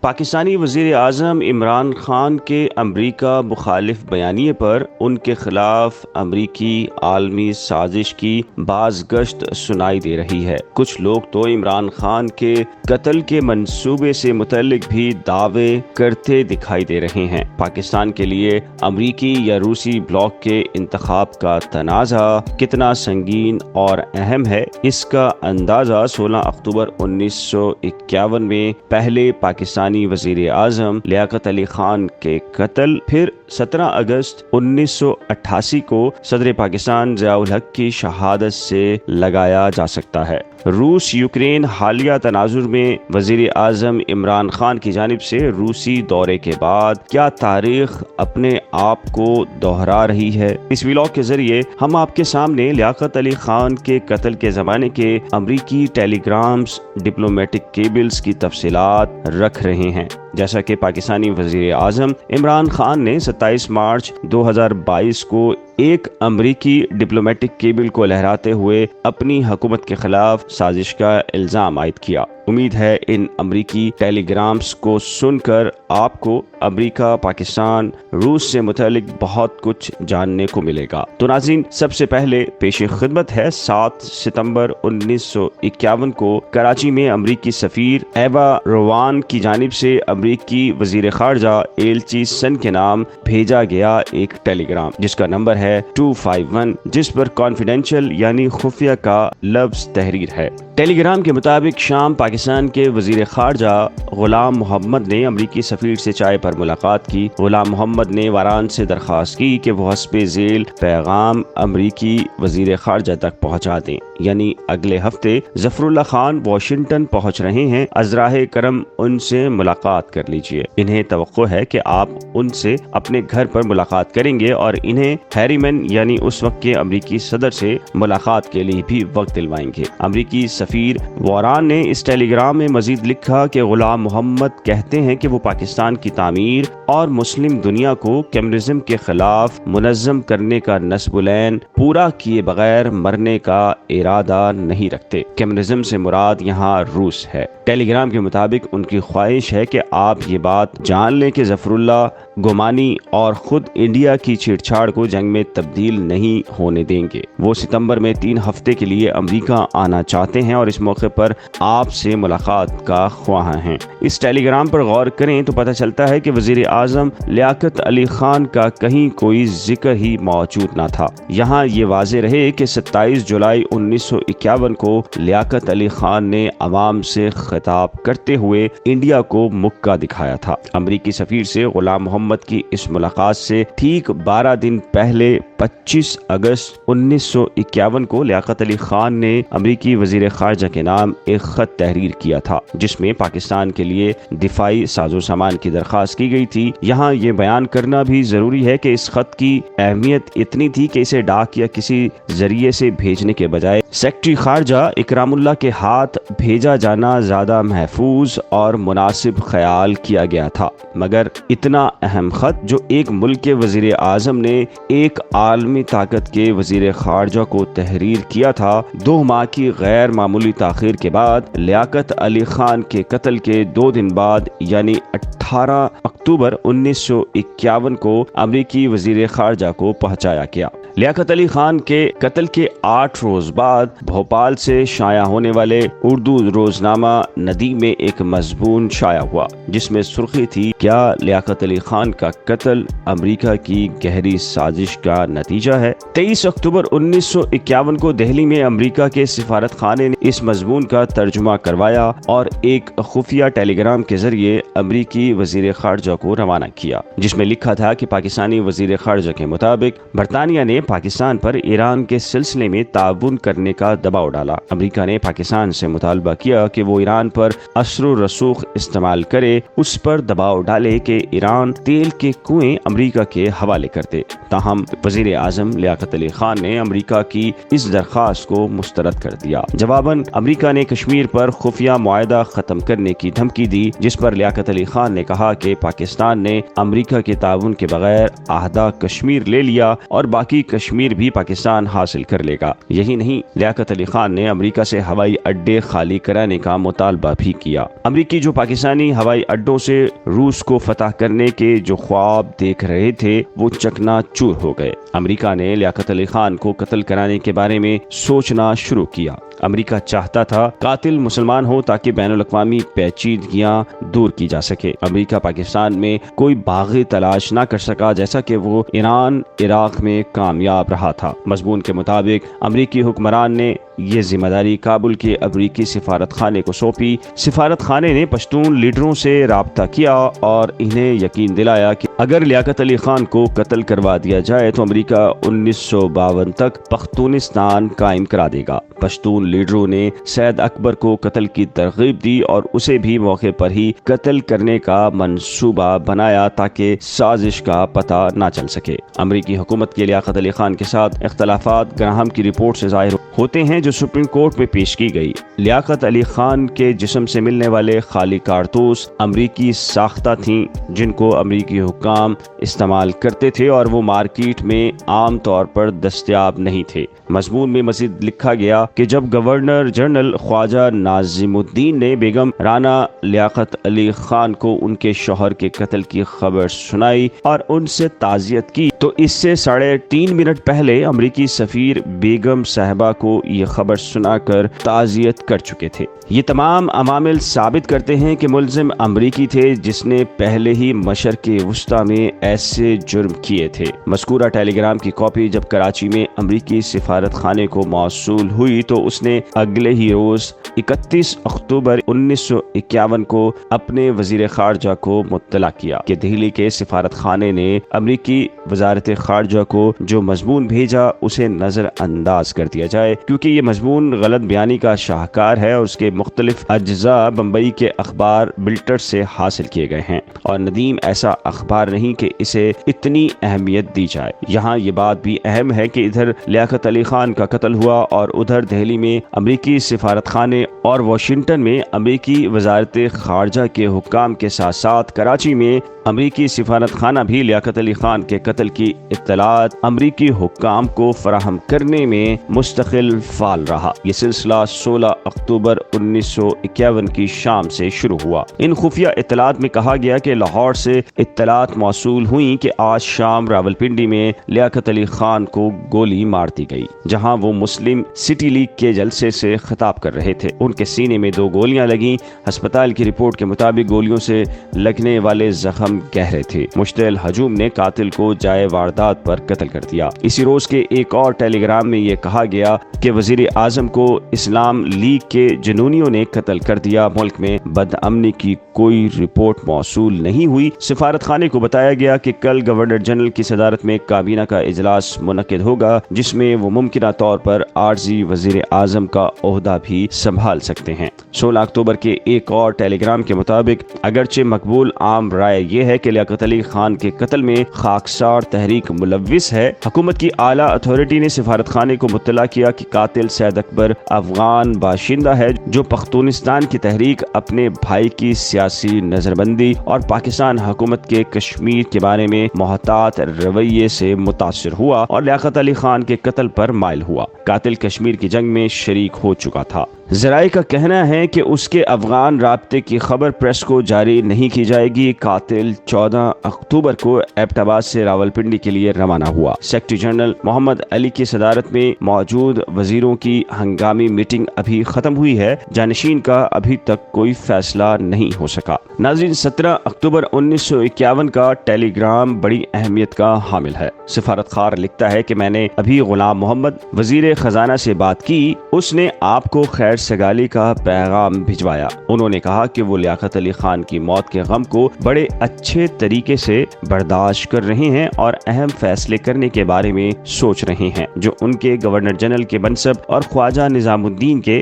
پاکستانی وزیر اعظم عمران خان کے امریکہ مخالف بیانیے پر ان کے خلاف امریکی عالمی سازش کی بازگشت سنائی دے رہی ہے۔ کچھ لوگ تو عمران خان کے قتل کے منصوبے سے متعلق بھی دعوے کرتے دکھائی دے رہے ہیں۔ پاکستان کے لیے امریکی یا روسی بلاک کے انتخاب کا تنازع کتنا سنگین اور اہم ہے، اس کا اندازہ 16 اکتوبر 1951 میں پہلے پاکستانی وزیر اعظم لیاقت علی خان کے قتل، پھر 17 اگست 1988 کو صدر پاکستان ضیاء الحق کی شہادت سے لگایا جا سکتا ہے۔ روس یوکرین حالیہ تناظر میں وزیر اعظم عمران خان کی جانب سے روسی دورے کے بعد کیا تاریخ اپنے آپ کو دہرا رہی ہے؟ اس ولاگ کے ذریعے ہم آپ کے سامنے لیاقت علی خان کے قتل کے زمانے کے امریکی ٹیلی گرامز، ڈپلومیٹک کیبلز کی تفصیلات رکھ رہے ہیں۔ جیسا کہ پاکستانی وزیر اعظم عمران خان نے 27 مارچ 2022 کو ایک امریکی ڈپلومیٹک کیبل کو لہراتے ہوئے اپنی حکومت کے خلاف سازش کا الزام عائد کیا۔ امید ہے ان امریکی ٹیلی گرامز کو سن کر آپ کو امریکہ، پاکستان، روس سے متعلق بہت کچھ جاننے کو ملے گا۔ تو ناظرین، سب سے پہلے پیش خدمت ہے 7 ستمبر 1951 کو کراچی میں امریکی سفیر ایوا روان کی جانب سے امریکی وزیر خارجہ ایلچی سن کے نام بھیجا گیا ایک ٹیلی گرام، جس کا نمبر ہے 251، جس پر کانفیڈینشیل یعنی خفیہ کا لفظ تحریر ہے۔ ٹیلی گرام کے مطابق شام پاکستان کے وزیر خارجہ غلام محمد نے امریکی سفیر سے چائے پر ملاقات کی۔ غلام محمد نے واران سے درخواست کی کہ وہ حسب ذیل پیغام امریکی وزیر خارجہ تک پہنچا دیں، یعنی اگلے ہفتے ظفر اللہ خان واشنگٹن پہنچ رہے ہیں، ازراہ کرم ان سے ملاقات کر لیجئے۔ انہیں توقع ہے کہ آپ ان سے اپنے گھر پر ملاقات کریں گے اور انہیں ہیریمن یعنی اس وقت کے امریکی صدر سے ملاقات کے لیے بھی وقت دلوائیں گے۔ امریکی سفیر واران نے اس ٹیلی گرام میں مزید لکھا کہ غلام محمد کہتے ہیں کہ وہ پاکستان کی تعمیر اور مسلم دنیا کو کمیونزم کے خلاف منظم کرنے کا نصب العین پورا کیے بغیر مرنے کا ارادہ نہیں رکھتے۔ کمیونزم سے مراد یہاں روس ہے۔ ٹیلی گرام کے مطابق ان کی خواہش ہے کہ آپ یہ بات جان لیں کہ ظفر اللہ گمانی اور خود انڈیا کی چھیڑ چھاڑ کو جنگ میں تبدیل نہیں ہونے دیں گے۔ وہ ستمبر میں 3 ہفتے کے لیے امریکہ آنا چاہتے ہیں اور اس موقع پر آپ سے ملاقات کا خواہاں ہیں۔ اس ٹیلی گرام پر غور کریں تو پتہ چلتا ہے کہ وزیر اعظم لیاقت علی خان کا کہیں کوئی ذکر ہی موجود نہ تھا۔ یہاں یہ واضح رہے کہ 27 جولائی 1951 کو لیاقت علی خان نے عوام سے خطاب کرتے ہوئے انڈیا کو مکہ دکھایا تھا۔ امریکی سفیر سے غلام محمد کی اس ملاقات سے ٹھیک 12 دن پہلے 25 اگست 1951 کو لیاقت علی خان نے امریکی وزیر خارجہ کے نام ایک خط تحریر کیا تھا، جس میں پاکستان کے لیے دفاعی ساز و سامان کی درخواست کی گئی تھی۔ یہاں یہ بیان کرنا بھی ضروری ہے کہ اس خط کی اہمیت اتنی تھی کہ اسے ڈاک یا کسی ذریعے سے بھیجنے کے بجائے سیکرٹری خارجہ اکرام اللہ کے ہاتھ بھیجا جانا زیادہ محفوظ اور مناسب خیال کیا گیا تھا۔ مگر اتنا اہم خط جو ایک ملک کے وزیر اعظم نے ایک عالمی طاقت کے وزیر خارجہ کو تحریر کیا تھا، 2 ماہ کی غیر معمولی تاخیر کے بعد لیاقت علی خان کے قتل کے 2 دن بعد یعنی 18 اکتوبر 1951 کو امریکی وزیر خارجہ کو پہنچایا گیا۔ لیاقت علی خان کے قتل کے 8 روز بعد بھوپال سے شائع ہونے والے اردو روزنامہ ندی میں ایک مضمون شائع ہوا، جس میں سرخی تھی، کیا لیاقت علی خان کا قتل امریکہ کی گہری سازش کا نتیجہ ہے؟ 23 اکتوبر 1951 کو دہلی میں امریکہ کے سفارت خانے نے اس مضمون کا ترجمہ کروایا اور ایک خفیہ ٹیلی گرام کے ذریعے امریکی وزیر خارجہ کو روانہ کیا، جس میں لکھا تھا کہ پاکستانی وزیر خارجہ کے مطابق برطانیہ نے پاکستان پر ایران کے سلسلے میں تعاون کرنے کا دباؤ ڈالا۔ امریکہ نے پاکستان سے مطالبہ کیا کہ وہ ایران پر اثر و رسوخ استعمال کرے، اس پر دباؤ ڈالے کہ ایران تیل کے کنویں امریکہ کے حوالے کر دے۔ تاہم وزیر اعظم لیاقت علی خان نے امریکہ کی اس درخواست کو مسترد کر دیا۔ جواباً امریکہ نے کشمیر پر خفیہ معاہدہ ختم کرنے کی دھمکی دی، جس پر لیاقت علی خان نے کہا کہ پاکستان نے امریکہ کے تعاون کے بغیر عہدہ کشمیر لے لیا اور باقی کشمیر بھی پاکستان حاصل کر لے گا۔ یہی نہیں، لیاقت علی خان نے امریکہ سے ہوائی اڈے خالی کرانے کا مطالبہ بھی کیا۔ امریکی جو پاکستانی ہوائی اڈوں سے روس کو فتح کرنے کے جو خواب دیکھ رہے تھے وہ چکنا چور ہو گئے۔ امریکہ نے لیاقت علی خان کو قتل کرانے کے بارے میں سوچنا شروع کیا۔ امریکہ چاہتا تھا قاتل مسلمان ہو تاکہ بین الاقوامی پیچیدگیاں دور کی جا سکے۔ امریکہ پاکستان میں کوئی باغی تلاش نہ کر سکا جیسا کہ وہ ایران عراق میں کامیاب رہا تھا۔ مضمون کے مطابق امریکی حکمران نے یہ ذمہ داری کابل کے امریکی سفارت خانے کو سونپی۔ سفارت خانے نے پشتون لیڈروں سے رابطہ کیا اور انہیں یقین دلایا کہ اگر لیاقت علی خان کو قتل کروا دیا جائے تو امریکہ 1952 تک پختونستان قائم کرا دے گا۔ پشتون لیڈروں نے سید اکبر کو قتل کی ترغیب دی اور اسے بھی موقع پر ہی قتل کرنے کا منصوبہ بنایا تاکہ سازش کا پتہ نہ چل سکے۔ امریکی حکومت کے لیاقت علی خان کے ساتھ اختلافات گراہم کی رپورٹ سے ظاہر ہوتے ہیں جو سپریم کورٹ میں پیش کی گئی۔ لیاقت علی خان کے جسم سے ملنے والے خالی کارتوس امریکی ساختہ تھیں جن کو امریکی حکام استعمال کرتے تھے اور وہ مارکیٹ میں عام طور پر دستیاب نہیں تھے۔ مضمون میں مزید لکھا گیا کہ جب گورنر جنرل خواجہ ناظم الدین نے بیگم رانا لیاقت علی خان کو ان کے شوہر کے قتل کی خبر سنائی اور ان سے تعزیت کی تو اس سے 3.5 منٹ پہلے امریکی سفیر بیگم صاحبہ کو یہ خبر سنا کر تعزیت کر چکے تھے۔ یہ تمام عوامل ثابت کرتے ہیں کہ ملزم امریکی تھے جس نے پہلے ہی مشرق وسطی میں ایسے جرم کیے تھے۔ مذکورہ ٹیلی گرام کی کاپی جب کراچی میں امریکی سفارت خانے کو موصول ہوئی تو اس نے اگلے ہی روز 31 اکتوبر 1951 کو اپنے وزیر خارجہ کو مطلع کیا کہ دہلی کے سفارت خانے نے امریکی وزارت خارجہ کو جو مضمون بھیجا اسے نظر انداز کر دیا جائے کیونکہ یہ مضمون غلط بیانی کا شاہکار ہے اور اس کے مختلف اجزاء بمبئی کے اخبار بلٹر سے حاصل کیے گئے ہیں اور ندیم ایسا اخبار نہیں کہ اسے اتنی اہمیت دی جائے۔ یہاں یہ بات بھی اہم ہے کہ ادھر لیاقت علی خان کا قتل ہوا اور ادھر دہلی میں امریکی سفارت خانے اور واشنگٹن میں امریکی وزارت خارجہ کے حکام کے ساتھ ساتھ کراچی میں امریکی سفارت خانہ بھی لیاقت علی خان کے قتل کی اطلاعات امریکی حکام کو فراہم کرنے میں مستقل فعال رہا۔ یہ سلسلہ 16 اکتوبر 1951 کی شام سے شروع ہوا۔ ان خفیہ اطلاعات میں کہا گیا کہ لاہور سے اطلاعات موصول ہوئیں کہ آج شام راولپنڈی میں لیاقت علی خان کو گولی مار دی گئی جہاں وہ مسلم سٹی لیگ کے جلسے سے خطاب کر رہے تھے۔ ان کے سینے میں 2 گولیاں لگیں۔ ہسپتال کی رپورٹ کے مطابق گولیوں سے لگنے والے زخم گہرے تھے۔ مشتعل ہجوم نے قاتل کو جائے واردات پر قتل کر دیا۔ اسی روز کے ایک اور ٹیلی گرام میں یہ کہا گیا کہ وزیر اعظم کو اسلام لیگ کے جنونیوں نے قتل کر دیا۔ ملک میں بدامنی کی کوئی رپورٹ موصول نہیں ہوئی۔ سفارت خانے کو بتایا گیا کہ کل گورنر جنرل کی صدارت میں کابینہ کا اجلاس منعقد ہوگا جس میں وہ ممکنہ طور پر عارضی وزیر اعظم کا عہدہ بھی سنبھال سکتے ہیں۔ 16 اکتوبر کے ایک اور ٹیلی گرام کے مطابق اگرچہ مقبول عام رائے یہ ہے کہ لیاقت علی خان کے قتل میں خاکسار تحریک ملوث ہے، حکومت کی اعلیٰ اتھارٹی نے سفارت خانے کو مطلع کیا کہ قاتل سید اکبر افغان باشندہ ہے جو پختونستان کی تحریک اپنے بھائی کی سیاسی نظربندی اور پاکستان حکومت کے کشمیر کے بارے میں محتاط رویے سے متاثر ہوا اور لیاقت علی خان کے قتل پر مائل ہوا۔ قاتل کشمیر کی جنگ میں شریک ہو چکا تھا۔ ذرائع کا کہنا ہے کہ اس کے افغان رابطے کی خبر پریس کو جاری نہیں کی جائے گی۔ قاتل 14 اکتوبر کو ایبٹ آباد سے راولپنڈی کے لیے روانہ ہوا۔ سیکرٹری جنرل محمد علی کی صدارت میں موجود وزیروں کی ہنگامی میٹنگ ابھی ختم ہوئی ہے۔ جانشین کا ابھی تک کوئی فیصلہ نہیں ہو سکا۔ ناظرین، 17 اکتوبر 1951 کا ٹیلی گرام بڑی اہمیت کا حامل ہے۔ سفارت خار لکھتا ہے کہ میں نے ابھی غلام محمد وزیر خزانہ سے بات کی، اس نے آپ کو خیر سگالی کا پیغام بھجوایا۔ انہوں نے کہا کہ وہ لیاقت علی خان کی موت کے غم کو بڑے اچھے طریقے سے برداشت کر رہے ہیں اور اہم فیصلے کرنے کے بارے میں سوچ رہے ہیں جو ان کے گورنر جنرل کے منصب اور خواجہ نظام الدین کے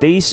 23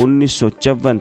1954